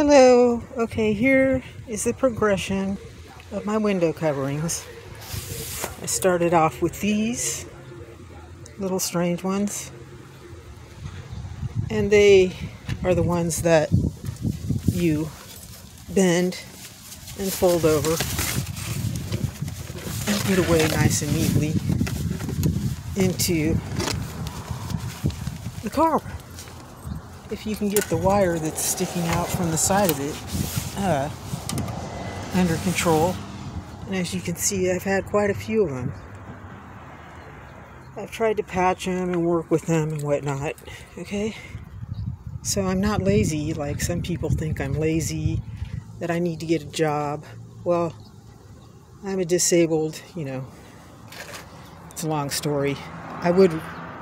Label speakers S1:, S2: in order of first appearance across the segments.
S1: Hello. Okay, here is the progression of my window coverings. I started off with these little strange ones, and they are the ones that you bend and fold over and put away nice and neatly into the car. If you can get the wire that's sticking out from the side of it under control. And as you can see, I've had quite a few of them. I've tried to patch them and work with them and whatnot, okay? So I'm not lazy like some people think I'm lazy, that I need to get a job. Well, I'm a disabled, it's a long story. I would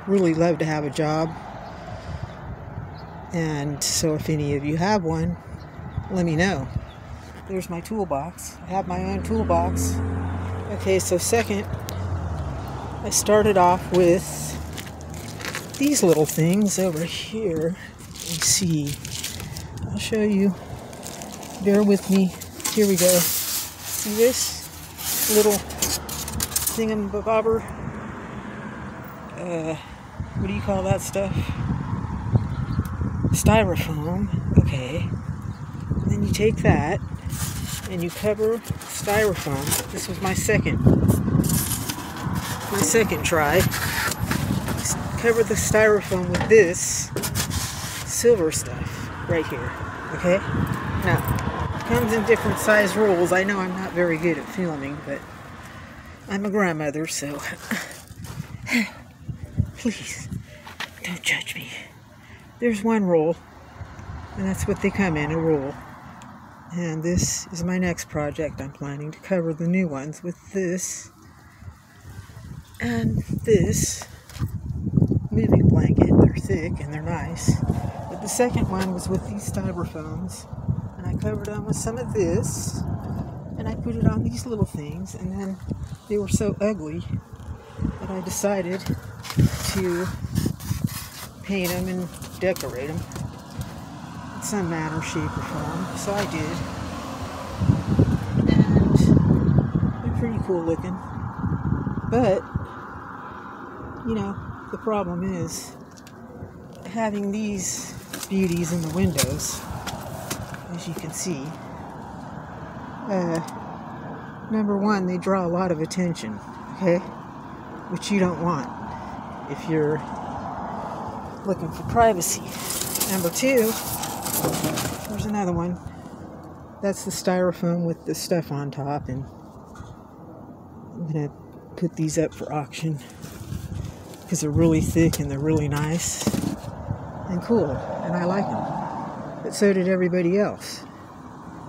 S1: really love to have a job. And so if any of you have one, let me know. There's my toolbox. I have my own toolbox. Okay, so second, I started off with these little things over here. You see, I'll show you. Bear with me. Here we go. See this little thingamabobber? What do you call that stuff? Styrofoam. Okay. And then you take that and you cover styrofoam. This was my second try. Cover the styrofoam with this silver stuff right here. Okay? Now, it comes in different size rolls. I know I'm not very good at filming, but I'm a grandmother, so please don't judge me. There's one roll, and that's what they come in, a roll. And this is my next project. I'm planning to cover the new ones with this and this moving blanket. They're thick and they're nice. But the second one was with these styrofoams, and I covered them with some of this, and I put it on these little things, and then they were so ugly that I decided to paint them and decorate them in some manner, shape, or form. So I did, and they're pretty cool looking. But the problem is having these beauties in the windows. As you can see, number one, they draw a lot of attention, okay, which you don't want if you're looking for privacy. Number two, there's another one. That's the styrofoam with the stuff on top, and I'm gonna put these up for auction because they're really thick and they're really nice and cool, and I like them. But so did everybody else.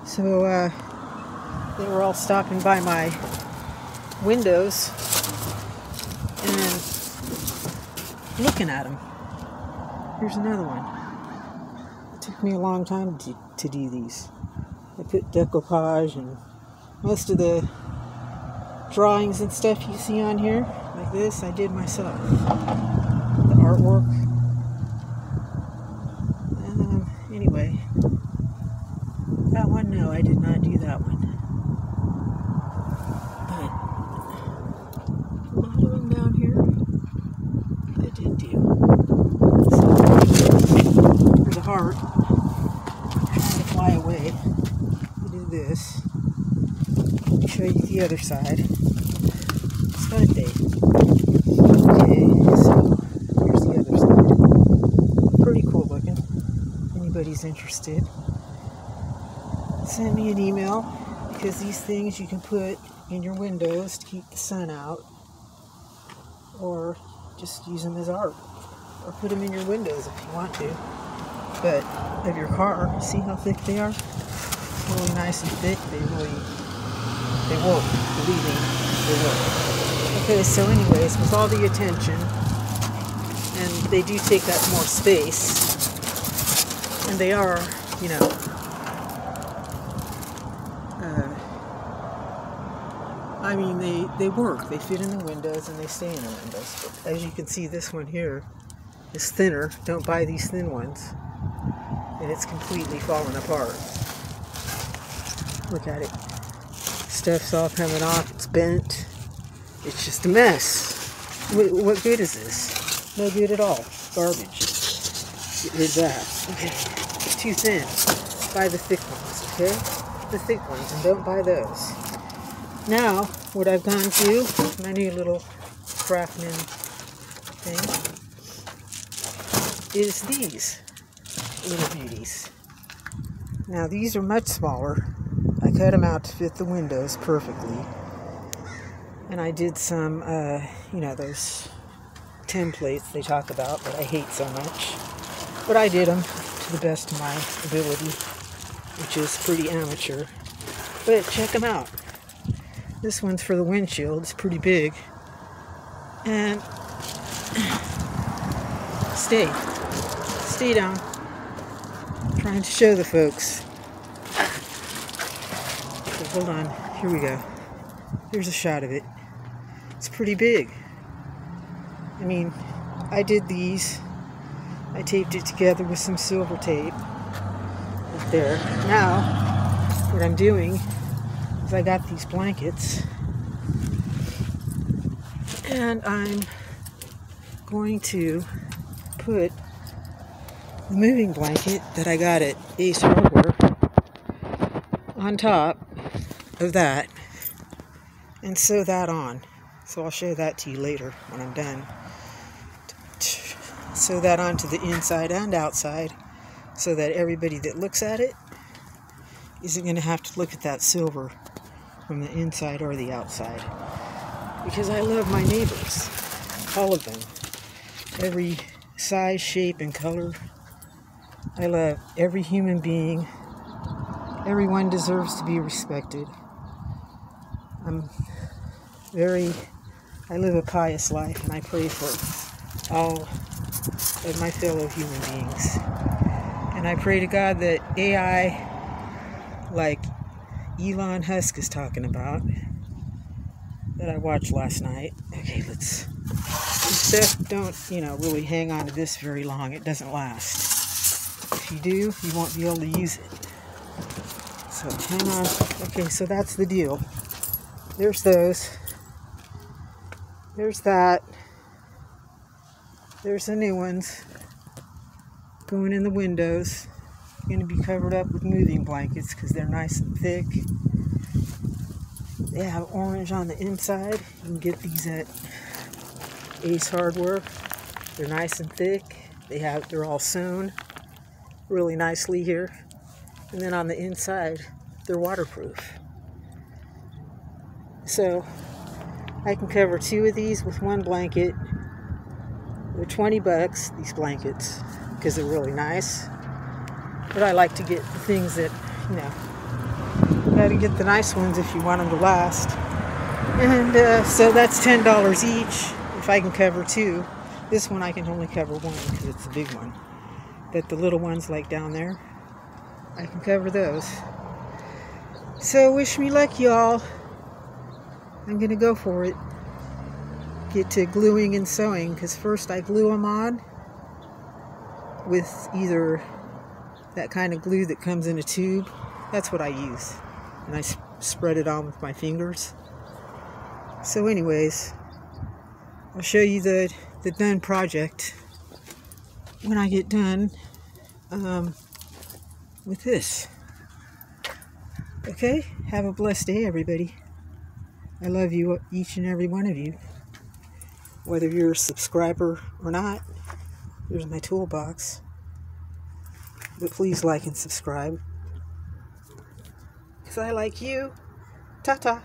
S1: So they were all stopping by my windows and looking at them. Here's another one. It took me a long time to do these. I put decoupage and most of the drawings and stuff you see on here, like this, I did myself. The artwork. Anyway, that one, no, I did not do that one. But a lot of them down here, I did do. So, for the heart, to fly away, I do this. Let me show you the other side. It's got a date. Okay, so here's the other side. Pretty cool looking. If anybody's interested, send me an email, because these things you can put in your windows to keep the sun out, or just use them as art, or put them in your windows if you want to. But of your car, see how thick they are? Really nice and thick. They work. Believe me, they work. Okay, so anyways, with all the attention, and they do take up more space, and they are, they work. They fit in the windows and they stay in the windows. But as you can see, this one here is thinner. Don't buy these thin ones. And it's completely fallen apart. Look at it. Stuff's all coming off. It's bent. It's just a mess. What good is this? No good at all. Garbage. Get rid of that. Okay. It's too thin. Buy the thick ones, okay? The thick ones, and don't buy those. Now, what I've gone to, my new little craftsman thing, is these little beauties. Now, these are much smaller. I cut them out to fit the windows perfectly. And I did some, those templates they talk about that I hate so much. But I did them to the best of my ability, which is pretty amateur. But check them out. This one's for the windshield. It's pretty big. And stay down. I'm trying to show the folks. Okay, hold on. Here we go. Here's a shot of it. It's pretty big. I mean, I did these. I taped it together with some silver tape. Right there. Now, what I'm doing is I got these blankets. And I'm going to put the moving blanket that I got at Ace Hardware on top of that and sew that on. So I'll show that to you later when I'm done. Sew that onto the inside and outside so that everybody that looks at it isn't going to have to look at that silver from the inside or the outside. Because I love my neighbors. All of them. Every size, shape, and color. I love every human being. Everyone deserves to be respected. I live a pious life, and I pray for all of my fellow human beings. And I pray to God that AI, like Elon Musk is talking about, that I watched last night. Okay, this stuff don't, really hang on to this very long. It doesn't last. If you do, you won't be able to use it. So, hang on. Okay, so that's the deal. There's those. There's that. There's the new ones going in the windows. Going to be covered up with moving blankets because they're nice and thick. They have orange on the inside. You can get these at Ace Hardware. They're nice and thick. They're all sewn really nicely here. And then on the inside, they're waterproof. So I can cover 2 of these with 1 blanket. They're $20, these blankets, because they're really nice. But I like to get the things that, you got to get the nice ones if you want them to last. And so that's $10 each if I can cover 2. This one I can only cover 1 because it's a big one. But the little ones like down there, I can cover those. So wish me luck, y'all. I'm going to go for it. Get to gluing and sewing, because first I glue them on with either that kind of glue that comes in a tube. That's what I use. And I spread it on with my fingers. So anyways, I'll show you the done project when I get done with this. Okay? Have a blessed day, everybody. I love you, each and every one of you. Whether you're a subscriber or not, here's my toolbox. But please like and subscribe. Because I like you. Ta-ta.